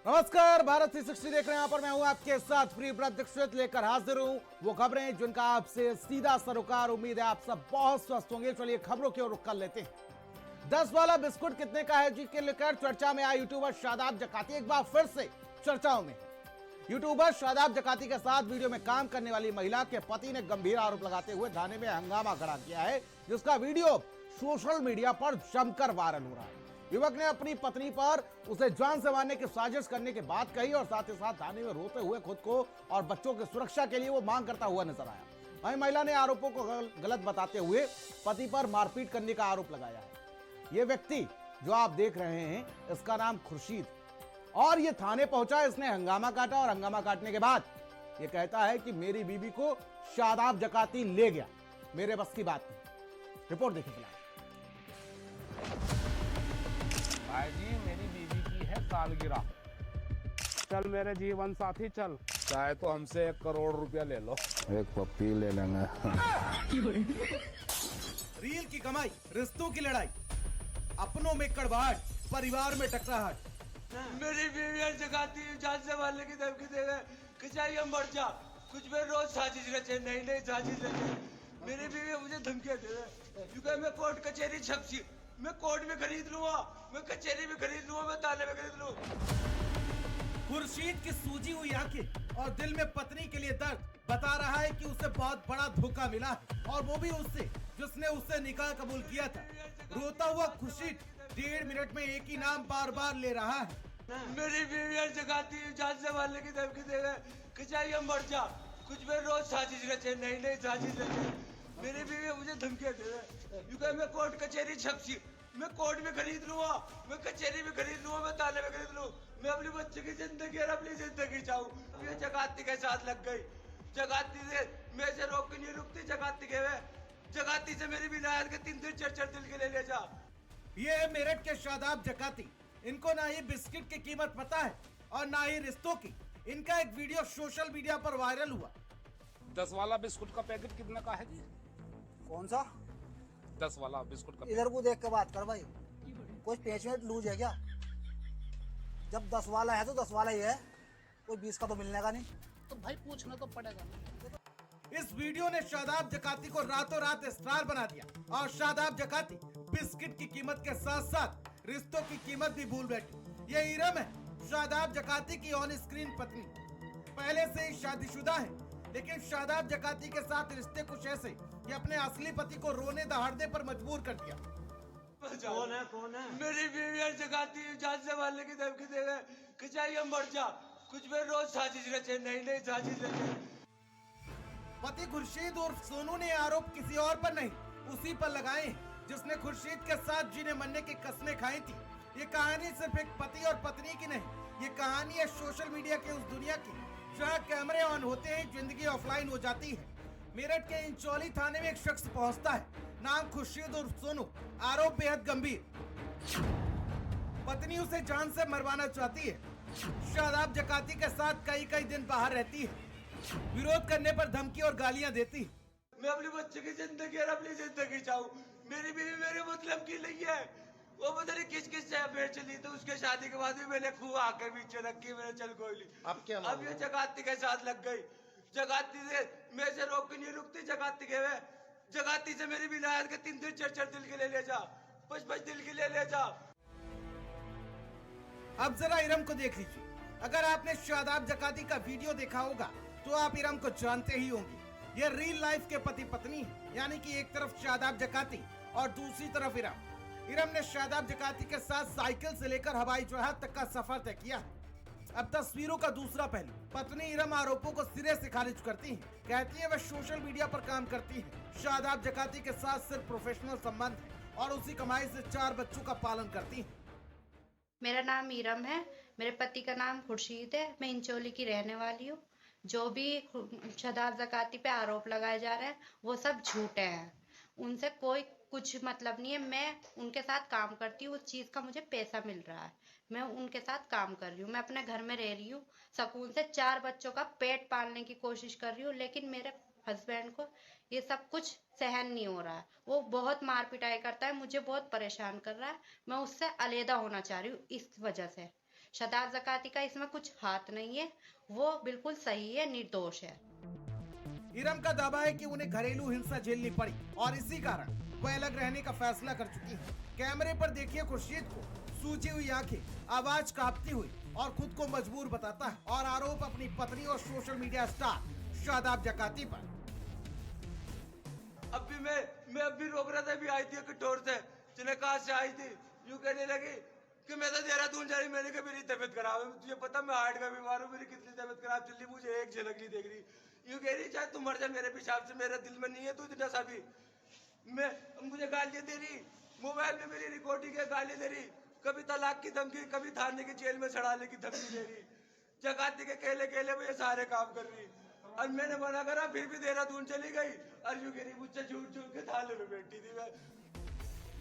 नमस्कार, भारत 360 देख रहे हैं। यहाँ पर मैं हूं आपके साथ प्रिय दीक्षित लेकर हाजिर हूं वो खबरें जिनका आपसे सीधा सरोकार। उम्मीद है आप सब बहुत स्वस्थ होंगे। चलिए खबरों की ओर रुख कर लेते हैं। 10 वाला बिस्कुट कितने का है जी के लेकर चर्चा में आए यूट्यूबर शादाब जकाती एक बार फिर से चर्चाओं में। यूट्यूबर शादाब जकाती के साथ वीडियो में काम करने वाली महिला के पति ने गंभीर आरोप लगाते हुए थाने में हंगामा खड़ा किया है, जिसका वीडियो सोशल मीडिया पर जमकर वायरल हो रहा है। युवक ने अपनी पत्नी पर उसे जान से मारने की साजिश करने की बात कही और साथ ही साथ थाने में रोते हुए खुद को और बच्चों की सुरक्षा के लिए वो मांग करता हुआ नजर आया। वहीं महिला ने आरोपों को गलत बताते हुए पति पर मारपीट करने का आरोप लगाया है। ये व्यक्ति जो आप देख रहे हैं, इसका नाम खुर्शीद, और ये थाने पहुंचा। इसने हंगामा काटा और हंगामा काटने के बाद ये कहता है कि मेरी बीबी को शादाब जकाती ले गया, मेरे बस की बात नहीं। रिपोर्ट देखिए फिलहाल। भाई जी, मेरी बीवी की है सालगिरह। चल मेरे जीवन साथी चल, चाहे तो हमसे 1 करोड़ रुपया ले लो, एक पप्पी ले लेंगे। रील की कमाई, रिश्तों की लड़ाई, अपनों में कड़वाहट, परिवार में टकराहट। मेरी बीवी जगाती जान से मारने की धमकी देवे कि चाहिए मर जा। कुछ में रोज साजिश रचे, नई नई साजिश रचे। मेरी बीवी मुझे धमकियां दे रहे क्योंकि मैं कोर्ट कचहरी छपसी, मैं कोर्ट में खरीद लूंगा, मैं कचहरी में खरीद लूंगा, मैं थाने में खरीद लूं। खुर्शीद की सूजी हुई आंखें और दिल में पत्नी के लिए दर्द बता रहा है कि उसे बहुत बड़ा धोखा मिला है, और वो भी उससे जिसने उससे निकाह कबूल किया था। रोता हुआ खुर्शीद 1.5 मिनट में एक ही नाम बार बार ले रहा है। मेरी बीवी जगाती जान से मारने की धमकी देवे कि चाहिए मर जा। कुछ में रोज साजिश रचे, नई नई साजिश रचे। मेरी बीवी मुझे धमकियां दे रहे क्योंकि मैं कोर्ट कचहरी छपसी, मैं कोर्ट में खरीद लूंगा, मैं कचहरी में खरीद लूंगा, मैं थाने में खरीद लूं। मैं अपनी बच्चे की जिंदगी और अपनी जिंदगी चाहूँ। ये जगाती के साथ लग गई। जगाती से मैं से रोक के नहीं रुकती। जगाती के वे जगाती से मेरी विलायत के 3 4 दिल के ले जा। ये है मेरठ के शादाब जकाती। इनको ना ही बिस्किट की कीमत पता है और ना ही रिश्तों की। इनका एक वीडियो सोशल मीडिया पर वायरल हुआ। 10 वाला बिस्कुट का पैकेट कितने का है जी? कौन सा? 10 वाला बिस्कुट का इधर को देख के बात कर भाई। कोई 5 मिनट लूज है क्या? जब 10 वाला है तो 10 वाला ही है, कोई 20 का तो मिलने का नहीं। तो भाई पूछना तो पड़ेगा ना। इस वीडियो ने शादाब जकाती को रातों रात स्टार बना दिया और शादाब जकाती बिस्किट की कीमत के साथ साथ रिश्तों की कीमत भी भूल बैठी। ये इरम है, शादाब जकाती की ऑन स्क्रीन पत्नी। पहले से ही शादीशुदा है, लेकिन शादाब जकाती के साथ रिश्ते कुछ ऐसे कि अपने असली पति को रोने दहाड़ने पर मजबूर कर दिया। कौन है? मेरी बीवी जगाती जान से मारने की धमकी देवे कि चाहिए मर जा। कुछ में रोज साजिश रचे, नई नई साजिश रचे। पति खुर्शीद उर्फ सोनू ने आरोप किसी और पर नहीं, उसी पर लगाए हैं जिसने खुर्शीद के साथ जीने मरने की कस्में खाई थी। ये कहानी सिर्फ एक पति और पत्नी की नहीं, ये कहानी है सोशल मीडिया के उस दुनिया की जहाँ कैमरे ऑन होते हैं जिंदगी ऑफलाइन हो जाती है। मेरठ के इंचौली थाने में एक शख्स पहुंचता है, नाम खुर्शीद उर्फ सोनू। आरोप बेहद गंभीर, पत्नी उसे जान से मरवाना चाहती है। शादाब जकाती के साथ कई दिन बाहर रहती है, विरोध करने पर धमकी और गालियां देती है। मैं अपनी बच्चे की जिंदगी और अपनी जिंदगी चाहूँ। मेरी बीवी मेरे मतलब की नहीं है। वो पता नहीं किस से अफेयर चली, तो उसके शादी के बाद भी मैंने खूब आकर पीछे रखी, मैंने चल कोई नहीं। अब ये जगाती के साथ लग गई। जगाती से मैं से रोक के नहीं रुकती। जगाती के वे जगाती से मेरी विलायत के 3 4 दिल के ले जा, 5 दिल के ले जा। अब जरा इरम को देख लीजिए। अगर आपने शादाब जकाती का वीडियो देखा होगा तो आप इरम को जानते ही होंगे। ये रियल लाइफ के पति पत्नी है, यानी कि एक तरफ शादाब जकाती और दूसरी तरफ इरम। इरम ने शादाब जकाती के साथ साइकिल से लेकर हवाई जहाज तक का सफर तय किया है। अब तस्वीरों का दूसरा पहलू। पत्नी इरम आरोपों को सिरे से खारिज करती है, कहती है वह सोशल मीडिया पर काम करती है। शादाब जकाती के साथ सिर्फ प्रोफेशनल संबंध है और उसी कमाई से 4 बच्चों का पालन करती है। मेरा नाम इरम है, मेरे पति का नाम खुर्शीद है, मैं इंचौली की रहने वाली हूँ। जो भी शादाब जकाती पे आरोप लगाए जा रहे हैं वो सब झूठे हैं, उनसे कोई कुछ मतलब नहीं है। मैं उनके साथ काम करती हूँ, उस चीज़ का मुझे पैसा मिल रहा है, मैं उनके साथ काम कर रही हूँ। मैं अपने घर में रह रही हूँ, सुकून से 4 बच्चों का पेट पालने की कोशिश कर रही हूँ, लेकिन मेरे हस्बैंड को ये सब कुछ सहन नहीं हो रहा है। वो बहुत मार पिटाई करता है, मुझे बहुत परेशान कर रहा है। मैं उससे अलहदा होना चाह रही हूँ इस वजह से, शादाब ज़काती का इसमें कुछ हाथ नहीं है, वो बिल्कुल सही है, निर्दोष है। इरम का दावा है कि उन्हें घरेलू हिंसा झेलनी पड़ी और इसी कारण वह अलग रहने का फैसला कर चुकी है। कैमरे पर देखिए खुर्शीद को, सूजी हुई आंखें, आवाज कांपती हुई और खुद को मजबूर बताता है और आरोप अपनी पत्नी और सोशल मीडिया स्टार शादाब ज़काती पर। अब भी मैं अब भी रोक रहा था, भी आई थी कटोर से, जिन्हें कहा से आई थी, यूं कहने लगी कि मैं तो देहरादून जा रही, मैंने कहा मेरी तबीयत खराब है, तुझे पता मैं हार्ट का बीमार हूँ, मेरी कितनी तबीयत खराब चल रही, मुझे एक झलक नहीं देख रही। यूं कह रही चाहे तू मर जा मेरे पेशाब से, मेरे दिल में नहीं है तू इतना सा भी। मैं मुझे गालियां दे रही, मोबाइल में मेरी रिकॉर्डिंग है, गाली दे रही, कभी तलाक की धमकी, कभी थाने की जेल में चढ़ाने की धमकी दे रही, ज़काती के केले केले में ये सारे काम कर रही। और मैंने मना करा, फिर भी देहरादून चली गई और यूं कह रही मुझसे झूठ झूठ के थाने में बैठी थी मैं।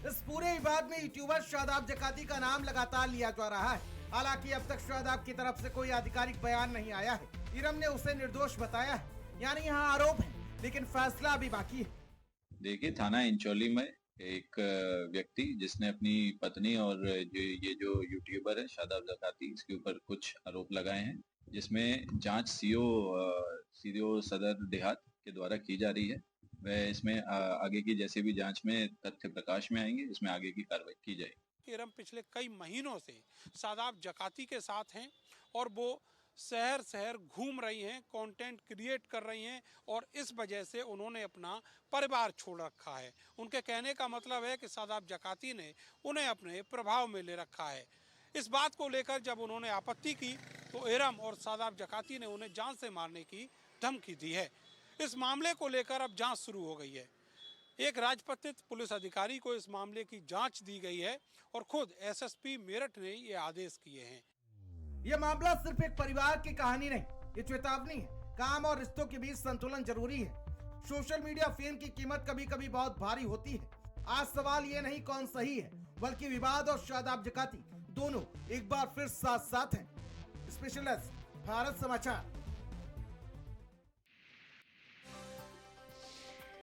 इस पूरे विवाद में यूट्यूबर शादाब ज़काती का नाम लगातार लिया जा रहा है। हालांकि अब तक शादाब की तरफ से कोई आधिकारिक बयान नहीं आया है। इरम ने उसे निर्दोष बताया है, यानी यहाँ आरोप है, लेकिन फैसला अभी बाकी है। देखिए, थाना इंचौली में एक व्यक्ति जिसने अपनी पत्नी और ये जो यूट्यूबर है शादाब ज़काती, इसके ऊपर कुछ आरोप लगाए हैं, जिसमें जांच सीओ सदर देहात के द्वारा की जा रही है। वह इसमें आगे की जैसे भी जांच में तथ्य प्रकाश में आएंगे, इसमें आगे की कार्रवाई की जाएगी। इरम पिछले कई महीनों से शादाब ज़काती के साथ हैं और वो शहर शहर घूम रही हैं, कंटेंट क्रिएट कर रही हैं और इस वजह से उन्होंने अपना परिवार छोड़ रखा है। उनके कहने का मतलब है कि शादाब ज़काती ने उन्हें अपने प्रभाव में ले रखा है। इस बात को लेकर जब उन्होंने आपत्ति की तो इरम और शादाब ज़काती ने उन्हें जान से मारने की धमकी दी है। इस मामले को लेकर अब जांच शुरू हो गई है। एक राजपत्रित पुलिस अधिकारी को इस मामले की जांच दी गई है और खुद एसएसपी मेरठ ने ये आदेश किए हैं। ये मामला सिर्फ एक परिवार की कहानी नहीं, ये चेतावनी है। काम और रिश्तों के बीच संतुलन जरूरी है। सोशल मीडिया फेम की कीमत कभी कभी बहुत भारी होती है। आज सवाल ये नहीं कौन सही है, बल्कि विवाद और शादाब ज़काती दोनों एक बार फिर साथ साथ हैं। स्पेशल डेस्क, भारत समाचार।